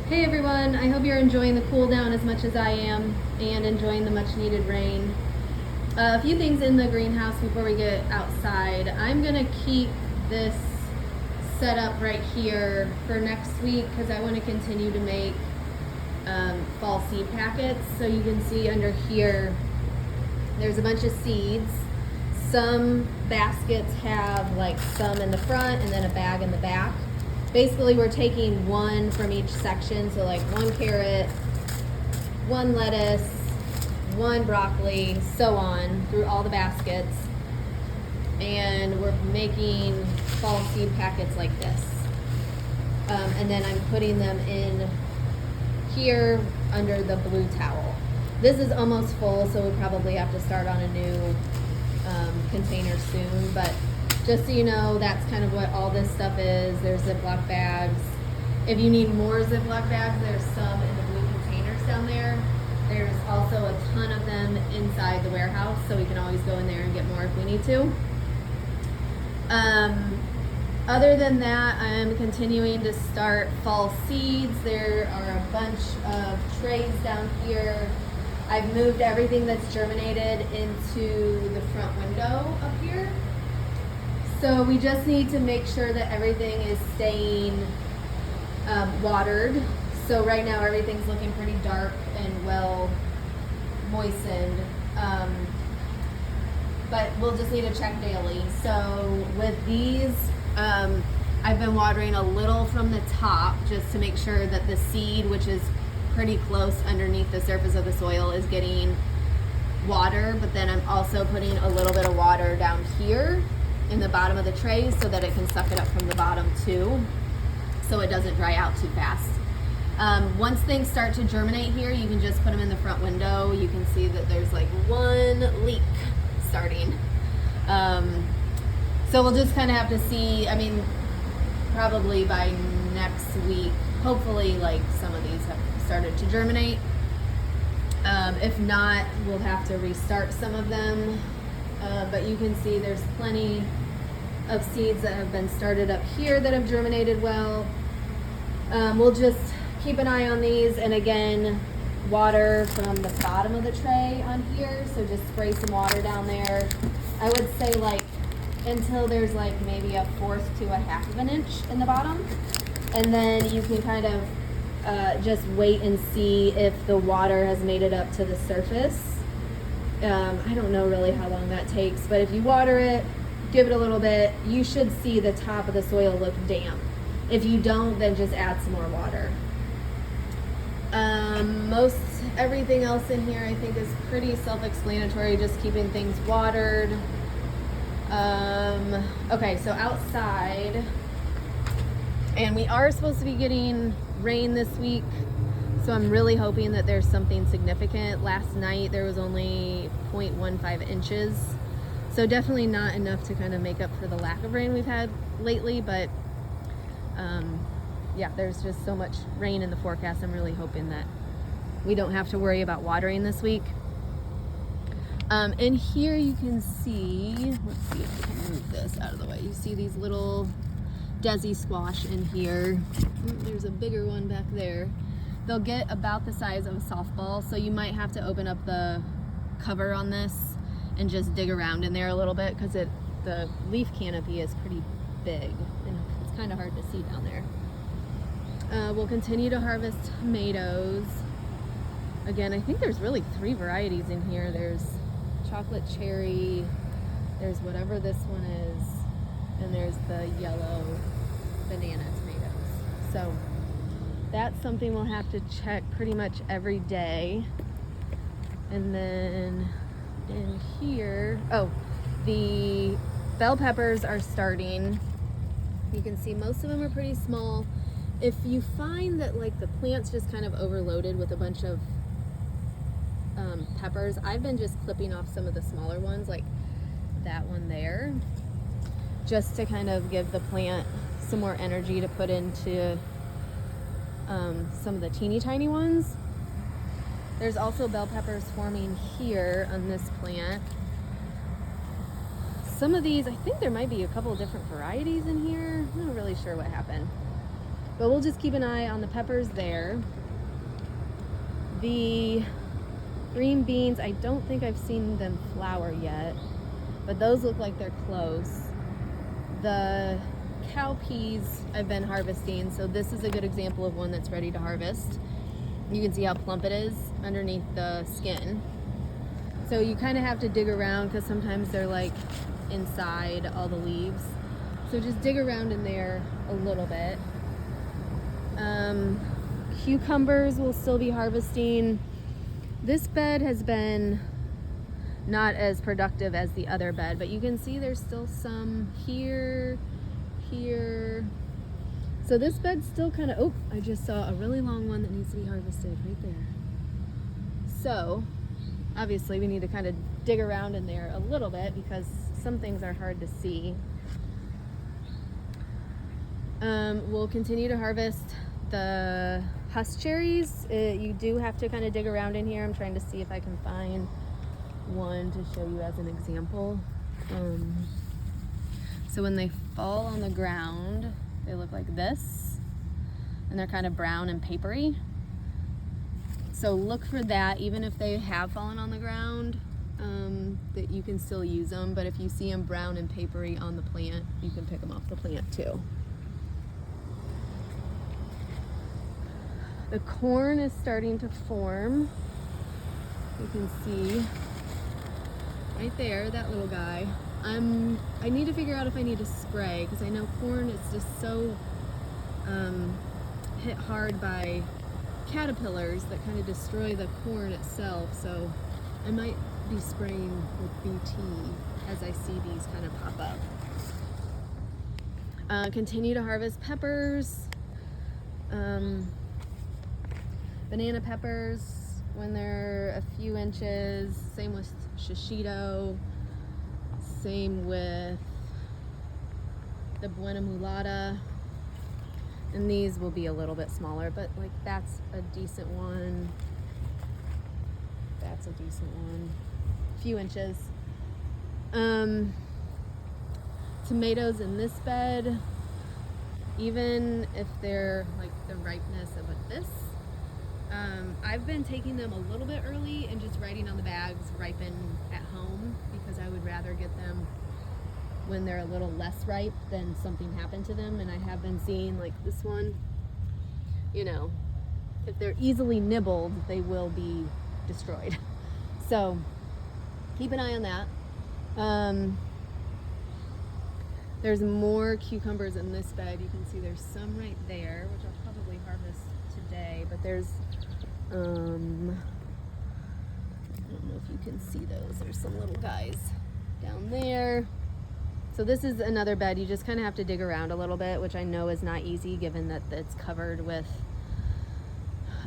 Hey everyone, I hope you're enjoying the cool down as much as I am and enjoying the much needed rain. A few things in the greenhouse before we get outside. I'm gonna keep this set up right here for next week because I want to continue to make fall seed packets. So you can see under here, there's a bunch of seeds. Some baskets have like some in the front and then a bag in the back. Basically, we're taking one from each section, so like one carrot, one lettuce, one broccoli, so on, through all the baskets. And we're making fall seed packets like this. And then I'm putting them in here under the blue towel. This is almost full, so we probably have to start on a new container soon, but just so you know, that's kind of what all this stuff is. There's Ziploc bags. If you need more Ziploc bags, there's some in the blue containers down there. There's also a ton of them inside the warehouse, so we can always go in there and get more if we need to. Other than that, I'm continuing to start fall seeds. There are a bunch of trays down here. I've moved everything that's germinated into the front window up here. So we just need to make sure that everything is staying watered. So right now everything's looking pretty dark and well moistened. But we'll just need to check daily. So with these, I've been watering a little from the top just to make sure that the seed, which is pretty close underneath the surface of the soil, is getting water. But then I'm also putting a little bit of water down here in the bottom of the tray so that it can suck it up from the bottom too, so it doesn't dry out too fast. Once things start to germinate here, you can just put them in the front window. You can see that there's like one leak starting. So we'll just kind of have to see. I mean, probably by next week, hopefully like some of these have started to germinate. If not, we'll have to restart some of them. But you can see there's plenty of seeds that have been started up here that have germinated well. We'll just keep an eye on these, and again, water from the bottom of the tray on here. So just spray some water down there. I would say like until there's like maybe 1/4 to 1/2 of an inch in the bottom. And then you can kind of just wait and see if the water has made it up to the surface. I don't know really how long that takes, but if you water it, give it a little bit, you should see the top of the soil look damp. If you don't, then just add some more water. Most everything else in here I think is pretty self-explanatory, just keeping things watered. Okay, so outside, and we are supposed to be getting rain this week. So I'm really hoping that there's something significant. Last night there was only 0.15 inches. So definitely not enough to kind of make up for the lack of rain we've had lately, but yeah, there's just so much rain in the forecast. I'm really hoping that we don't have to worry about watering this week. And here you can see, let's see if I can move this out of the way. You see these little Desi squash in here. There's a bigger one back there. They'll get about the size of a softball, so you might have to open up the cover on this and just dig around in there a little bit because the leaf canopy is pretty big and it's kind of hard to see down there. We'll continue to harvest tomatoes. Again, I think there's really 3 varieties in here. There's chocolate cherry, there's whatever this one is, and there's the yellow banana tomatoes. So that's something we'll have to check pretty much every day. And then in here, oh, the bell peppers are starting. You can see most of them are pretty small. If you find that like the plant's just kind of overloaded with a bunch of peppers, I've been just clipping off some of the smaller ones, like that one there, just to kind of give the plant some more energy to put into some of the teeny tiny ones. There's also bell peppers forming here on this plant. Some of these, I think there might be a couple of different varieties in here. I'm not really sure what happened. But we'll just keep an eye on the peppers there. The green beans, I don't think I've seen them flower yet, but those look like they're close. The cowpeas I've been harvesting, so this is a good example of one that's ready to harvest. You can see how plump it is underneath the skin. So you kind of have to dig around because sometimes they're like inside all the leaves. So just dig around in there a little bit. Cucumbers will still be harvesting. This bed has been not as productive as the other bed, but you can see there's still some here. So this bed's still kind of, oh, I just saw a really long one that needs to be harvested right there. So obviously we need to kind of dig around in there a little bit because some things are hard to see. We'll continue to harvest the husk cherries. You do have to kind of dig around in here. I'm trying to see if I can find one to show you as an example. So when they fall on the ground, they look like this, and they're kind of brown and papery. So look for that, even if they have fallen on the ground, that you can still use them. But if you see them brown and papery on the plant, you can pick them off the plant too. The corn is starting to form. You can see right there, that little guy. I need to figure out if I need to spray because I know corn is just so hit hard by caterpillars that kind of destroy the corn itself. So I might be spraying with BT as I see these kind of pop up. Continue to harvest peppers. Banana peppers when they're a few inches. Same with shishito. Same with the Buena Mulata. And these will be a little bit smaller, but like that's a decent one. That's a decent one. A few inches. Tomatoes in this bed, even if they're like the ripeness of this, I've been taking them a little bit early and just writing on the bags ripen at home because I would rather get them when they're a little less ripe than something happened to them. And I have been seeing like this one, you know, if they're easily nibbled, they will be destroyed. So keep an eye on that. There's more cucumbers in this bed. You can see there's some right there, which I'll probably harvest today, but there's I don't know if you can see those. There's some little guys down there. So this is another bed. You just kind of have to dig around a little bit, which I know is not easy given that it's covered with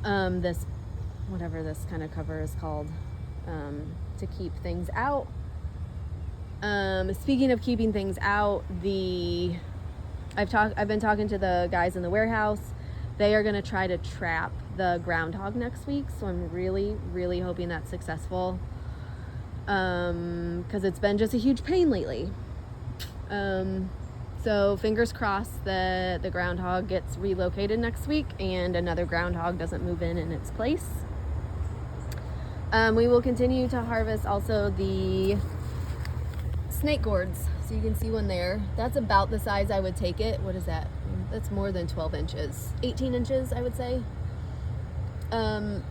this, whatever this kind of cover is called, to keep things out. Speaking of keeping things out, I've been talking to the guys in the warehouse. They are going to try to trap the groundhog next week, so I'm really, really hoping that's successful, because it's been just a huge pain lately. So fingers crossed that the groundhog gets relocated next week and another groundhog doesn't move in its place. We will continue to harvest also the snake gourds. So you can see one there. That's about the size I would take it. What is that? That's more than 12 inches. 18 inches, I would say. And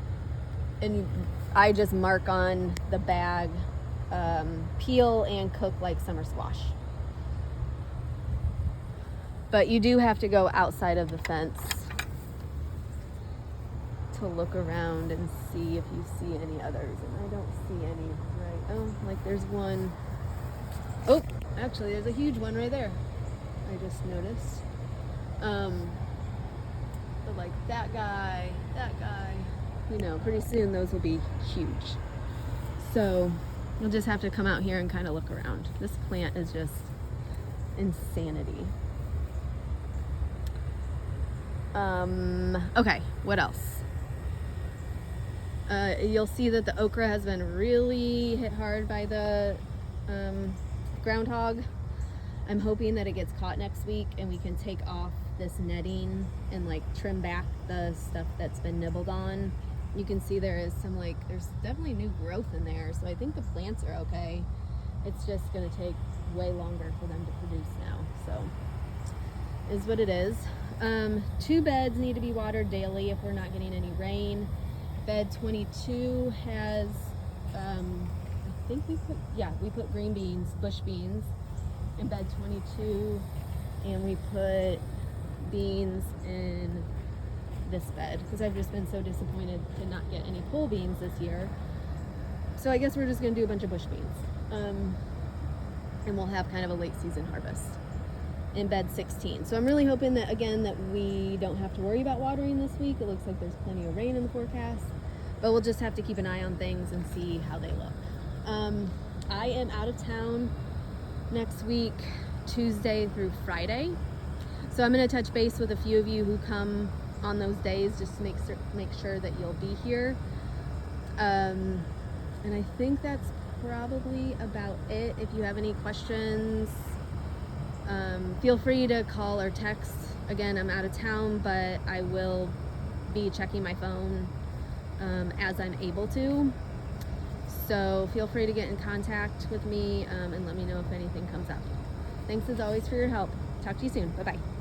I just mark on the bag, peel and cook like summer squash. But you do have to go outside of the fence to look around and see if you see any others. And I don't see any right. Oh, like there's one. Oh, actually there's a huge one right there. I just noticed. But like that guy, you know, pretty soon those will be huge. So you'll just have to come out here and kind of look around. This plant is just insanity. Okay, what else? You'll see that the okra has been really hit hard by the groundhog. I'm hoping that it gets caught next week and we can take off this netting and like trim back the stuff that's been nibbled on. You can see there is some there's definitely new growth in there, so I think the plants are okay. It's just gonna take way longer for them to produce now, so is what it is. 2 beds need to be watered daily if we're not getting any rain. Bed 22 has I think we put green beans, bush beans in bed 22, and we put beans in this bed because I've just been so disappointed to not get any pole beans this year. So I guess we're just gonna do a bunch of bush beans, and we'll have kind of a late season harvest in bed 16. So I'm really hoping that again that we don't have to worry about watering this week. It looks like there's plenty of rain in the forecast, but we'll just have to keep an eye on things and see how they look. I am out of town next week, Tuesday through Friday. So I'm going to touch base with a few of you who come on those days just to make sure that you'll be here. And I think that's probably about it. If you have any questions, feel free to call or text. Again, I'm out of town, but I will be checking my phone as I'm able to. So feel free to get in contact with me and let me know if anything comes up. Thanks as always for your help. Talk to you soon. Bye-bye.